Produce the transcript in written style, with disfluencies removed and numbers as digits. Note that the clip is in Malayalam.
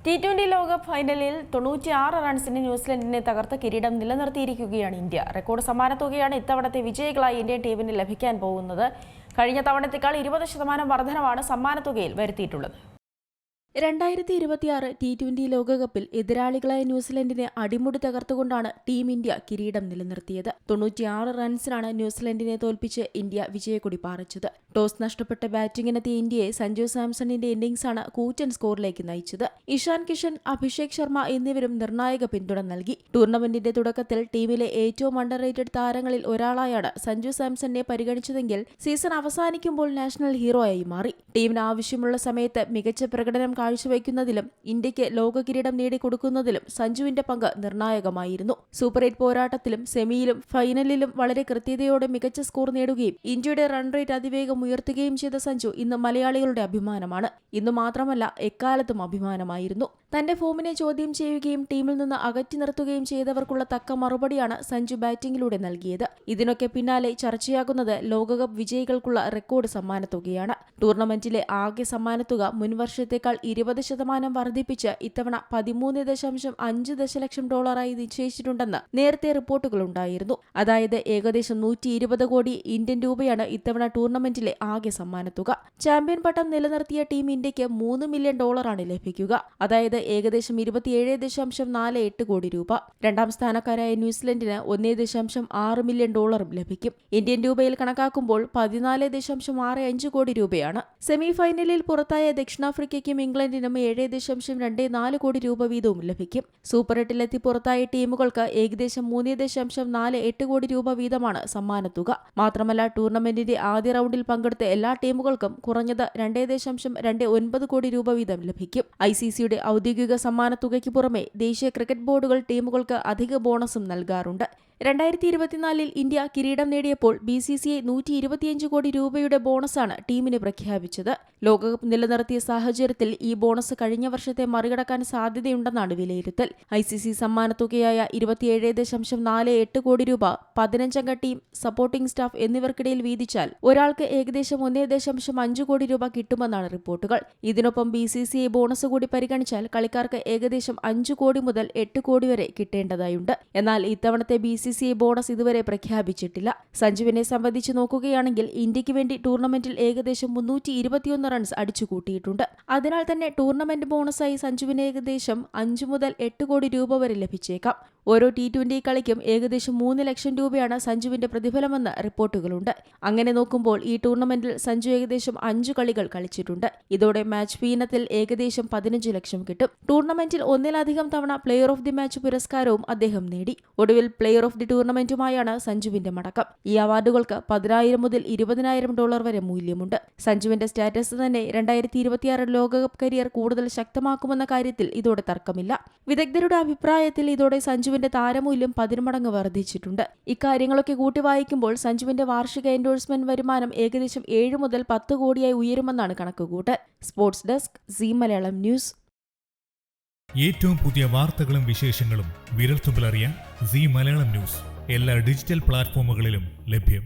T20 ലോകകപ്പ് ഫൈനലിൽ 96 റൺസിന് ന്യൂസിലൻഡിനെ തകർത്ത് കിരീടം നിലനിർത്തിയിരിക്കുകയാണ് ഇന്ത്യ. റെക്കോർഡ് സമ്മാനത്തുകയാണ് ഇത്തവണത്തെ വിജയികളായി ഇന്ത്യൻ ടീമിന് ലഭിക്കാൻ പോകുന്നത്. കഴിഞ്ഞ തവണത്തേക്കാൾ 20% വർധനവാണ് സമ്മാനത്തുകയിൽ വരുത്തിയിട്ടുള്ളത്. 2026 T20 ലോകകപ്പിൽ എതിരാളികളായ ന്യൂസിലൻഡിനെ അടിമുടി തകർത്തുകൊണ്ടാണ് ടീം ഇന്ത്യ കിരീടം നിലനിർത്തിയത്. 96 റൺസിനാണ് ന്യൂസിലൻഡിനെ തോൽപ്പിച്ച് ഇന്ത്യ വിജയക്കൊടി പാറിച്ചത്. ടോസ് നഷ്ടപ്പെട്ട ബാറ്റിംഗിനെത്തിയ ഇന്ത്യയെ സഞ്ജു സാംസണിന്റെ ഇന്നിംഗ്സാണ് കൂറ്റൻ സ്കോറിലേക്ക് നയിച്ചത്. ഇഷാൻ കിഷൻ, അഭിഷേക് ശർമ്മ എന്നിവരും നിർണായക പിന്തുണ നൽകി. ടൂർണമെന്റിന്റെ തുടക്കത്തിൽ ടീമിലെ ഏറ്റവും അണ്ടർറേറ്റഡ് താരങ്ങളിൽ ഒരാളായാണ് സഞ്ജു സാംസണിനെ പരിഗണിച്ചതെങ്കിൽ സീസൺ അവസാനിക്കുമ്പോൾ നാഷണൽ ഹീറോയായി മാറി. ടീമിന് ആവശ്യമുള്ള സമയത്ത് മികച്ച പ്രകടനം കാഴ്ചവെക്കുന്നതിലും ഇന്ത്യക്ക് ലോക കിരീടം നേടിക്കൊടുക്കുന്നതിലും സഞ്ജുവിന്റെ പങ്ക് നിർണായകമായിരുന്നു. സൂപ്പർ 8 പോരാട്ടത്തിലും സെമിയിലും ഫൈനലിലും വളരെ കൃത്യതയോടെ മികച്ച സ്കോർ നേടുകയും ഇന്ത്യയുടെ റൺ റേറ്റ് അതിവേഗം ഉയർത്തുകയും ചെയ്ത സഞ്ജു ഇന്ന് മലയാളികളുടെ അഭിമാനമാണ്. ഇന്നു മാത്രമല്ല, എക്കാലത്തും അഭിമാനമായിരുന്നു. തന്റെ ഫോമിനെ ചോദ്യം ചെയ്യുകയും ടീമിൽ നിന്ന് അകറ്റി നിർത്തുകയും ചെയ്തവർക്കുള്ള തക്ക മറുപടിയാണ് സഞ്ജു ബാറ്റിംഗിലൂടെ നൽകിയത്. ഇതിനൊക്കെ പിന്നാലെ ചർച്ചയാകുന്നത് ലോകകപ്പ് വിജയികൾക്കുള്ള റെക്കോർഡ് സമ്മാനത്തുകയാണ്. ടൂർണമെന്റിലെ ആകെ സമ്മാനത്തുക മുൻവർഷത്തേക്കാൾ 20% വർദ്ധിപ്പിച്ച് ഇത്തവണ $13.5 ദശലക്ഷം നിശ്ചയിച്ചിട്ടുണ്ടെന്ന് നേരത്തെ റിപ്പോർട്ടുകളുണ്ടായിരുന്നു. അതായത് ഏകദേശം 120 കോടി ഇന്ത്യൻ രൂപയാണ് ഇത്തവണ ടൂർണമെന്റിലെ ആകെ സമ്മാനത്തുക. ചാമ്പ്യൻ പട്ടം നിലനിർത്തിയ ടീം ഇന്ത്യക്ക് $3 മില്യൺ ലഭിക്കുക. അതായത് ഏകദേശം 27.48 കോടി രൂപ. രണ്ടാം സ്ഥാനക്കാരായ ന്യൂസിലൻഡിന് $1.6 മില്യൺ ലഭിക്കും. ഇന്ത്യൻ രൂപയിൽ കണക്കാക്കുമ്പോൾ 14.65 കോടി രൂപയാണ്. സെമി ഫൈനലിൽ പുറത്തായ ദക്ഷിണാഫ്രിക്കയ്ക്കും ഇംഗ്ലണ്ടിനും 7.24 കോടി രൂപ വീതവും ലഭിക്കും. സൂപ്പർ 8-ലെത്തി പുറത്തായ ടീമുകൾക്ക് ഏകദേശം 3.48 കോടി രൂപ വീതമാണ് സമ്മാനത്തുക. മാത്രമല്ല, ടൂർണമെന്റിന്റെ ആദ്യ റൗണ്ടിൽ പങ്കെടുത്ത എല്ലാ ടീമുകൾക്കും കുറഞ്ഞത് 2.29 കോടി രൂപ വീതം ലഭിക്കും. ICCയുടെ ഔദ്യോഗിക സമ്മാനത്തുകയ്ക്ക് പുറമെ ദേശീയ ക്രിക്കറ്റ് ബോർഡുകൾ ടീമുകൾക്ക് അധിക ബോണസും നൽകാറുണ്ട്. 2024 ഇന്ത്യ കിരീടം നേടിയപ്പോൾ BCCI 125 കോടി രൂപയുടെ ബോണസാണ് ടീമിന് പ്രഖ്യാപിച്ചത്. ലോകകപ്പ് നിലനിർത്തിയ സാഹചര്യത്തിൽ ഈ ബോണസ് കഴിഞ്ഞ വർഷത്തെ മറികടക്കാൻ സാധ്യതയുണ്ടെന്നാണ് വിലയിരുത്തൽ. ICC സമ്മാനത്തുകയായ 27.48 കോടി രൂപ 15-അംഗ ടീം, സപ്പോർട്ടിംഗ് സ്റ്റാഫ് എന്നിവർക്കിടയിൽ വീതിച്ചാൽ ഒരാൾക്ക് ഏകദേശം 1.5 കോടി രൂപ കിട്ടുമെന്നാണ് റിപ്പോർട്ടുകൾ. ഇതിനൊപ്പം BCCI ബോണസ് കൂടി പരിഗണിച്ചാൽ കളിക്കാർക്ക് ഏകദേശം 5 കോടി മുതൽ 8 കോടി വരെ കിട്ടേണ്ടതായുണ്ട്. എന്നാൽ ഇത്തവണത്തെ BCCI ബോണസ് ഇതുവരെ പ്രഖ്യാപിച്ചിട്ടില്ല. സഞ്ജുവിനെ സംബന്ധിച്ച് നോക്കുകയാണെങ്കിൽ ഇന്ത്യക്ക് വേണ്ടി ടൂർണമെന്റിൽ ഏകദേശം 321 റൺസ് അടിച്ചുകൂട്ടിയിട്ടുണ്ട്. അതിനാൽ തന്നെ ടൂർണമെന്റ് ബോണസായി സഞ്ജുവിന് ഏകദേശം 5 മുതൽ 8 കോടി രൂപ വരെ ലഭിച്ചേക്കാം. ഓരോ T20 കളിക്കും ഏകദേശം 3 ലക്ഷം രൂപയാണ് സഞ്ജുവിന്റെ പ്രതിഫലമെന്ന് റിപ്പോർട്ടുകളുണ്ട്. അങ്ങനെ നോക്കുമ്പോൾ ഈ ടൂർണമെന്റിൽ സഞ്ജു ഏകദേശം 5 കളികൾ കളിച്ചിട്ടുണ്ട്. ഇതോടെ മാച്ച് ഫീ ഇനത്തിൽ ഏകദേശം 15 ലക്ഷം കിട്ടും. ടൂർണമെന്റിൽ ഒന്നിലധികം തവണ പ്ലെയർ ഓഫ് ദി മാച്ച് പുരസ്കാരവും അദ്ദേഹം നേടി. ഒടുവിൽ പ്ലെയർ ഓഫ് ദി ടൂർണമെന്റുമായാണ് സഞ്ജുവിന്റെ മടക്കം. ഈ അവാർഡുകൾക്ക് $10,000 മുതൽ $20,000 വരെ മൂല്യമുണ്ട്. സഞ്ജുവിന്റെ സ്റ്റാറ്റസ് തന്നെ 2026 ലോകകപ്പ് കരിയർ കൂടുതൽ ശക്തമാക്കുമെന്ന കാര്യത്തിൽ ഇതോടെ തർക്കമില്ല. വിദഗ്ധരുടെ അഭിപ്രായത്തിൽ ഇതോടെ സഞ്ജുവിന്റെ താരമൂല്യം 10 മടങ്ങ് വർദ്ധിച്ചിട്ടുണ്ട്. ഇക്കാര്യങ്ങളൊക്കെ കൂട്ടി വായിക്കുമ്പോൾ സഞ്ജുവിന്റെ വാർഷിക എൻഡോഴ്സ്മെന്റ് വരുമാനം ഏകദേശം 7 മുതൽ 10 കോടിയായി ഉയരുമെന്നാണ് കണക്കുകൂട്ടൽ. Sports desk, Zee Malayalam news. ഏറ്റവും പുതിയ വാർത്തകളും വിശേഷങ്ങളും വിരൽത്തുമ്പിലറിയാൻ സീ മലയാളം ന്യൂസ് എല്ലാ ഡിജിറ്റൽ പ്ലാറ്റ്ഫോമുകളിലും ലഭ്യം.